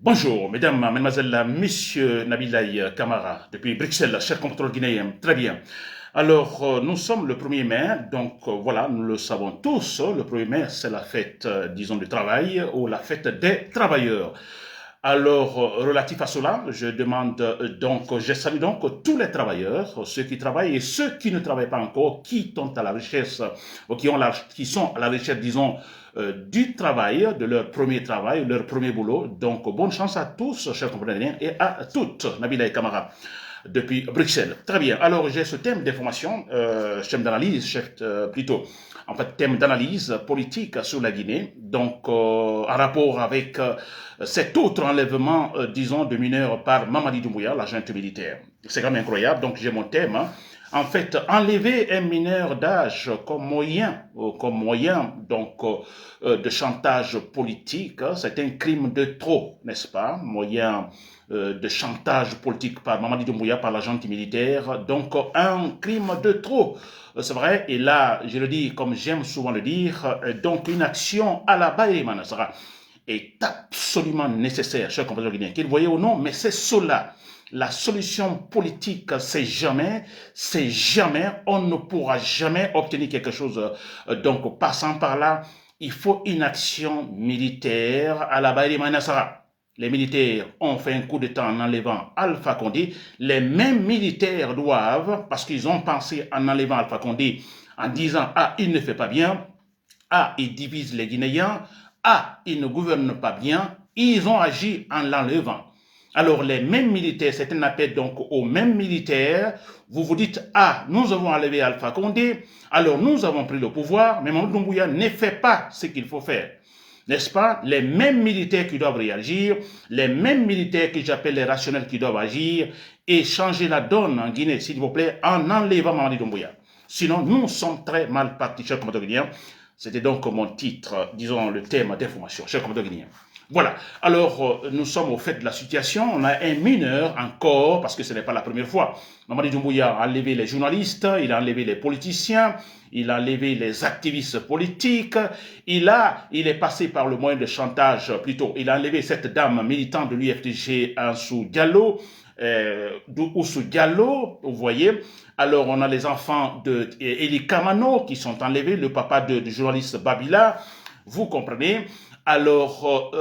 Bonjour, mesdames, mesdemoiselles, messieurs Nabilaï Kamara, depuis Bruxelles, cher contrôle guinéen. Très bien. Alors, nous sommes le 1er mai, donc voilà, nous le savons tous, le 1er mai, c'est la fête, disons, du travail ou la fête des travailleurs. Alors, relatif à cela, je demande donc, je salue donc tous les travailleurs, ceux qui travaillent et ceux qui ne travaillent pas encore, qui sont à la recherche, ou qui sont à la recherche, disons, du travail, de leur premier travail, leur premier boulot. Donc, bonne chance à tous, chers compagnons, et à toutes, Nabila et Kamara, depuis Bruxelles. Très bien. Alors, j'ai ce thème d'information, thème d'analyse, plutôt, en fait, thème d'analyse politique sur la Guinée. Donc, en rapport avec cet autre enlèvement, disons, de mineurs par Mamadi Doumbouya, l'agent militaire. C'est quand même incroyable. Donc, j'ai mon thème. Hein. En fait, enlever un mineur d'âge comme moyen donc de chantage politique, c'est un crime de trop, n'est-ce pas? Moyen de chantage politique par Mamadi Doumbouya, par l'agent militaire, donc un crime de trop, c'est vrai. Et là, je le dis comme j'aime souvent le dire, donc une action à la Baïma est absolument nécessaire, chers compatriotes guinéens, qu'ils voyaient ou non, mais c'est cela. La solution politique, c'est jamais, on ne pourra jamais obtenir quelque chose. Donc, passant par là, il faut une action militaire à la Baïma Nassara. Les militaires ont fait un coup de temps en enlevant Alpha Condé. Les mêmes militaires doivent, parce qu'ils ont pensé en enlevant Alpha Condé, en disant « Ah, il ne fait pas bien », « Ah, il divise les Guinéens », ah, ils ne gouvernent pas bien, ils ont agi en l'enlevant. Alors, les mêmes militaires, c'est un appel donc aux mêmes militaires, vous vous dites, ah, nous avons enlevé Alpha Condé, alors nous avons pris le pouvoir, mais Mamadou Doumbouya ne fait pas ce qu'il faut faire. N'est-ce pas? Les mêmes militaires qui doivent réagir, les mêmes militaires que j'appelle les rationnels qui doivent agir et changer la donne en Guinée, s'il vous plaît, en enlevant Mamadou Doumbouya. Sinon, nous sommes très mal partis, chers compatriotes guinéens. C'était donc mon titre, disons le thème d'information, chers compatriotes guinéens. Voilà, alors nous sommes au fait de la situation, on a un mineur encore, parce que ce n'est pas la première fois. Mamadi Doumbouya a enlevé les journalistes, il a enlevé les politiciens, il a enlevé les activistes politiques, il est passé par le moyen de chantage, plutôt, il a enlevé cette dame militante de l'UFDG, Ansou Diallo, Oussou Diallo, vous voyez. Alors, on a les enfants de Eli Kamano qui sont enlevés, le papa du journaliste Babila, vous comprenez. Alors,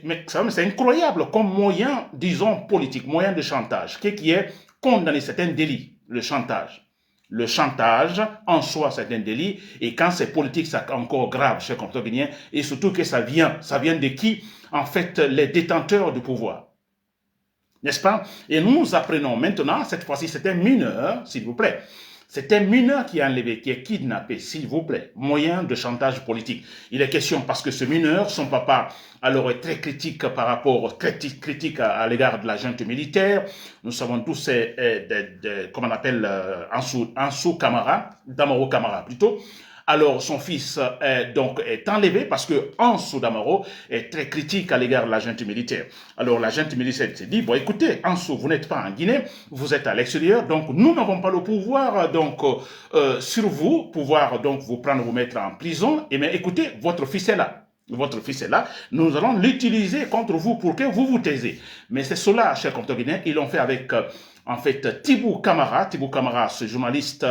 mais c'est incroyable comme moyen, disons, politique, moyen de chantage, qui est condamné, c'est un délit, le chantage. Le chantage, en soi, c'est un délit, et quand c'est politique, c'est encore grave, chers compatriotes guinéens, et surtout que ça vient de qui? En fait, les détenteurs du pouvoir. N'est-ce pas? Et nous apprenons maintenant, cette fois-ci, c'est un mineur, s'il vous plaît. C'est un mineur qui est enlevé, qui est kidnappé, s'il vous plaît. Moyen de chantage politique. Il est question parce que ce mineur, son papa, alors est très critique par rapport, critique à l'égard de la junte militaire. Nous savons tous, comment on appelle, Ansou Kamara, Damaro Kamara plutôt. Alors, son fils est enlevé parce que Ansou Damaro est très critique à l'égard de la junte militaire. Alors, la junte militaire s'est dit, bon, écoutez, Ansou, vous n'êtes pas en Guinée, vous êtes à l'extérieur, donc nous n'avons pas le pouvoir sur vous, pouvoir donc vous prendre, vous mettre en prison. Et mais écoutez, votre fils est là. Votre fils est là, nous allons l'utiliser contre vous pour que vous vous taisez. Mais c'est cela, chers compatriotes guinéens, ils l'ont fait avec, en fait, Tibou Kamara, ce journaliste,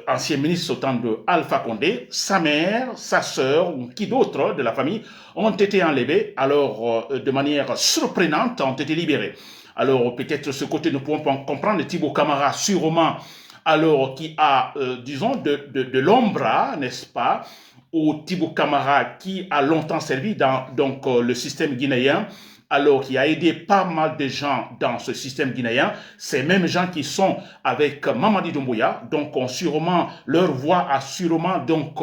ancien ministre au temps de Alpha Condé, sa mère, sa sœur, ou qui d'autres de la famille, ont été enlevés, alors, de manière surprenante, ont été libérés. Alors, peut-être ce côté, nous pouvons comprendre Tibou Kamara, sûrement, alors, qui a, disons, de l'ombre, n'est-ce pas, ou Tibou Kamara qui a longtemps servi dans donc, le système guinéen, alors qui a aidé pas mal de gens dans ce système guinéen, ces mêmes gens qui sont avec Mamadi Doumbouya, donc sûrement, leur voix a sûrement donc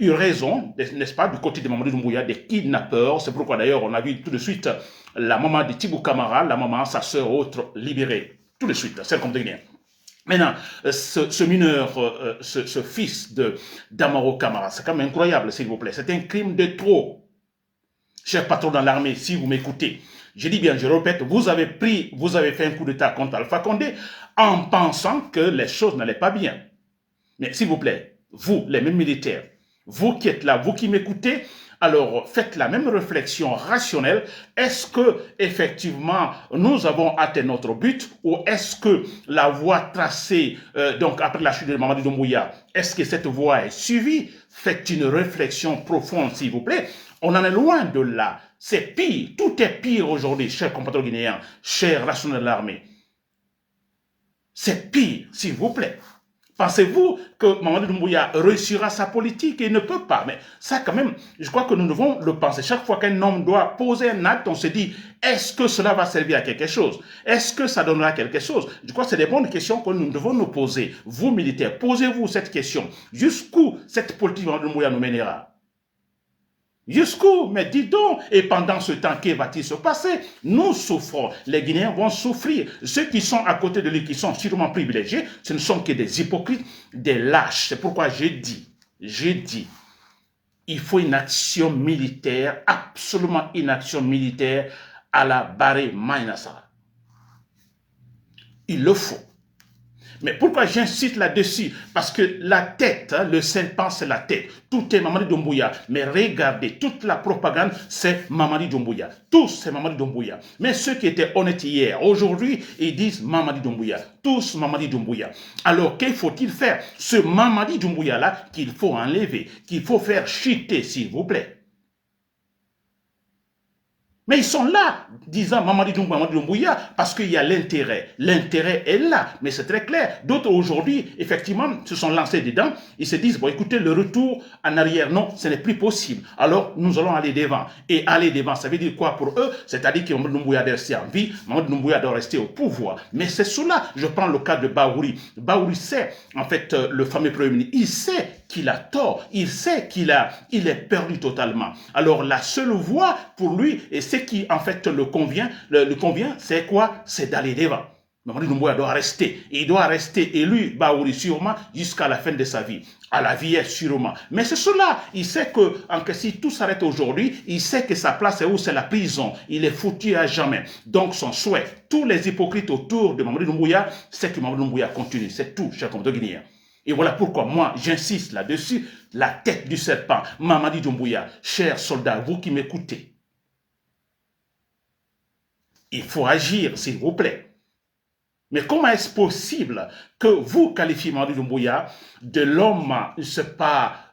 eu raison, n'est-ce pas, du côté de Mamadi Doumbouya, des kidnappeurs. C'est pourquoi d'ailleurs on a vu tout de suite la maman de Tibou Kamara, la maman, sa sœur, autre, libérée, tout de suite, c'est comme Guinéen. Maintenant, ce mineur, ce fils de Damaro Kamara, c'est quand même incroyable, s'il vous plaît. C'est un crime de trop. Cher patron dans l'armée, si vous m'écoutez, je dis bien, je répète, vous avez fait un coup d'État contre Alpha Condé en pensant que les choses n'allaient pas bien. Mais s'il vous plaît, vous, les mêmes militaires, vous qui êtes là, vous qui m'écoutez, Alors, faites la même réflexion rationnelle. Est-ce que, effectivement, nous avons atteint notre but ou est-ce que la voie tracée, donc après la chute de Mamadi Doumbouya, est-ce que cette voie est suivie? Faites une réflexion profonde, s'il vous plaît. On en est loin de là. C'est pire. Tout est pire aujourd'hui, chers compatriotes guinéens, chers nationaux de l'armée. C'est pire, s'il vous plaît. Pensez-vous que Mamadi Doumbouya réussira sa politique? Il ne peut pas. Mais ça, quand même, je crois que nous devons le penser. Chaque fois qu'un homme doit poser un acte, on se dit, est-ce que cela va servir à quelque chose? Est-ce que ça donnera quelque chose? Je crois que c'est des bonnes questions que nous devons nous poser. Vous, militaires, posez-vous cette question. Jusqu'où cette politique de Mamadi Doumbouya nous mènera? Jusqu'où? Mais dis donc, et pendant ce temps, que va-t-il se passer? Nous souffrons, les Guinéens vont souffrir. Ceux qui sont à côté de lui, qui sont sûrement privilégiés, ce ne sont que des hypocrites, des lâches. C'est pourquoi j'ai dit, il faut une action militaire, absolument une action militaire à la Barré Maïnassara. Il le faut. Mais pourquoi j'insiste là-dessus? Parce que la tête, hein, le serpent, c'est la tête. Tout est Mamadi Doumbouya. Mais regardez, toute la propagande, c'est Mamadi Doumbouya. Tous, c'est Mamadi Doumbouya. Mais ceux qui étaient honnêtes hier, aujourd'hui, ils disent Mamadi Doumbouya. Tous Mamadi Doumbouya. Alors, qu'il faut-il faire? Ce Mamadi Doumbouya-là, qu'il faut enlever, qu'il faut faire chuter, s'il vous plaît. Mais ils sont là, disant Mamadi Doumbouya, parce qu'il y a l'intérêt. L'intérêt est là, mais c'est très clair. D'autres aujourd'hui, effectivement, se sont lancés dedans. Ils se disent, bon, écoutez, le retour en arrière, non, ce n'est plus possible. Alors, nous allons aller devant. Et aller devant, ça veut dire quoi pour eux? C'est-à-dire que Mamadi Doumbouya doit rester en vie, Mamadi Doumbouya doit rester au pouvoir. Mais c'est cela. Je prends le cas de Bahouri. Bahouri sait, en fait, le fameux Premier ministre, il sait qu'il a tort, il sait qu'il est perdu totalement. Alors la seule voie pour lui, et ce qui en fait le convient, c'est quoi? C'est d'aller devant. Mamadi Doumbouya doit rester. Il doit rester élu, Bahouri sûrement, jusqu'à la fin de sa vie. À la vieillesse sûrement. Mais c'est cela. Il sait que si tout s'arrête aujourd'hui, il sait que sa place est où? C'est la prison. Il est foutu à jamais. Donc son souhait, tous les hypocrites autour de Mamadi Doumbouya, c'est que Mamadi Doumbouya continue. C'est tout, chers compatriotes guinéens. Et voilà pourquoi moi, j'insiste là-dessus, la tête du serpent, Mamadi Doumbouya, chers soldats, vous qui m'écoutez, il faut agir, s'il vous plaît. Mais comment est-ce possible que vous qualifiez Mamadi Doumbouya de l'homme, je ne sais pas,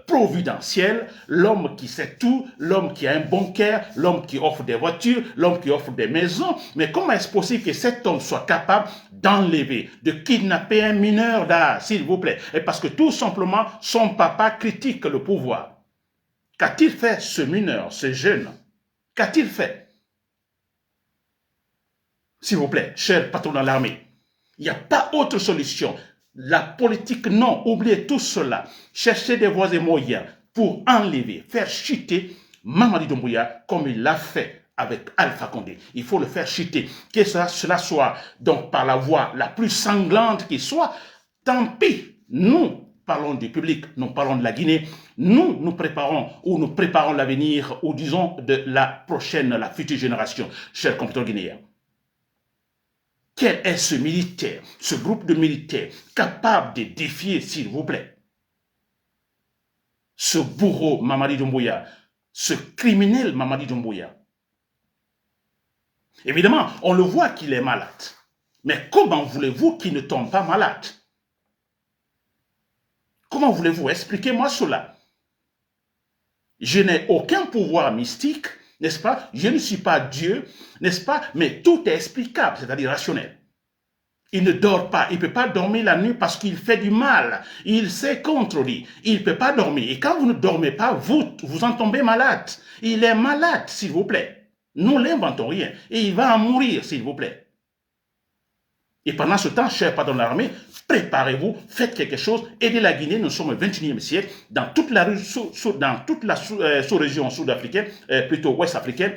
providentiel, l'homme qui sait tout, l'homme qui a un bon cœur, l'homme qui offre des voitures, l'homme qui offre des maisons. Mais comment est-ce possible que cet homme soit capable d'enlever, de kidnapper un mineur d'âge, s'il vous plaît? Et parce que tout simplement, son papa critique le pouvoir. Qu'a-t-il fait ce mineur, ce jeune? Qu'a-t-il fait? S'il vous plaît, cher patron de l'armée, il n'y a pas autre solution. La politique, non, oubliez tout cela. Cherchez des voies et moyens pour enlever, faire chuter Mamadi Doumbouya comme il l'a fait avec Alpha Condé. Il faut le faire chuter. Que cela soit donc par la voie la plus sanglante qui soit, tant pis. Nous parlons du public, nous parlons de la Guinée. Nous préparons l'avenir, ou disons de la future génération, chers compatriotes guinéens. Quel est ce militaire, ce groupe de militaires capable de défier, s'il vous plaît, ce bourreau Mamadi Doumbouya, ce criminel Mamadi Doumbouya? Évidemment, on le voit qu'il est malade. Mais comment voulez-vous qu'il ne tombe pas malade? Comment voulez-vous? Expliquez-moi cela. Je n'ai aucun pouvoir mystique, n'est-ce pas? Je ne suis pas Dieu, n'est-ce pas? Mais tout est explicable, c'est-à-dire rationnel. Il ne dort pas, il ne peut pas dormir la nuit parce qu'il fait du mal. Il s'est contre lui, il ne peut pas dormir. Et quand vous ne dormez pas, vous en tombez malade. Il est malade, s'il vous plaît. Nous n'inventons rien. Et il va en mourir, s'il vous plaît. Et pendant ce temps, chers patrons de l'armée, préparez-vous, faites quelque chose, aidez la Guinée, nous sommes au XXIe siècle, dans toute la sous-région sud-africaine, plutôt ouest-africaine,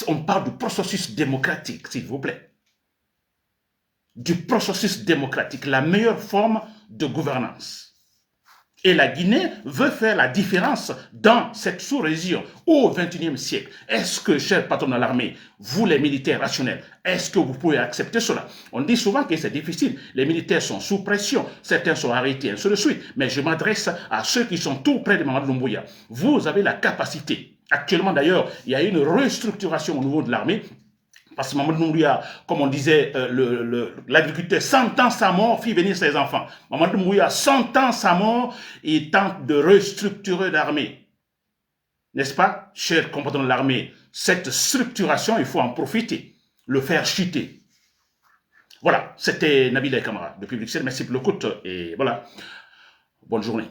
on parle du processus démocratique, s'il vous plaît. Du processus démocratique, la meilleure forme de gouvernance. Et la Guinée veut faire la différence dans cette sous-région au XXIe siècle. Est-ce que, chers patrons de l'armée, vous les militaires rationnels, est-ce que vous pouvez accepter cela? On dit souvent que c'est difficile. Les militaires sont sous pression, certains sont arrêtés, ainsi de suite. Mais je m'adresse à ceux qui sont tout près de Mamadou Doumbouya. Vous avez la capacité. Actuellement d'ailleurs, il y a une restructuration au niveau de l'armée. Parce que Mamadou Doumbouya, comme on disait, l'agriculteur, 100 ans sa mort, fit venir ses enfants. Mamadou Doumbouya, 100 ans sa mort, il tente de restructurer l'armée. N'est-ce pas, chers compatriotes de l'armée? Cette structuration, il faut en profiter, le faire chuter. Voilà, c'était Nabil Kamara depuis Bruxelles. Merci pour l'écoute et voilà, bonne journée.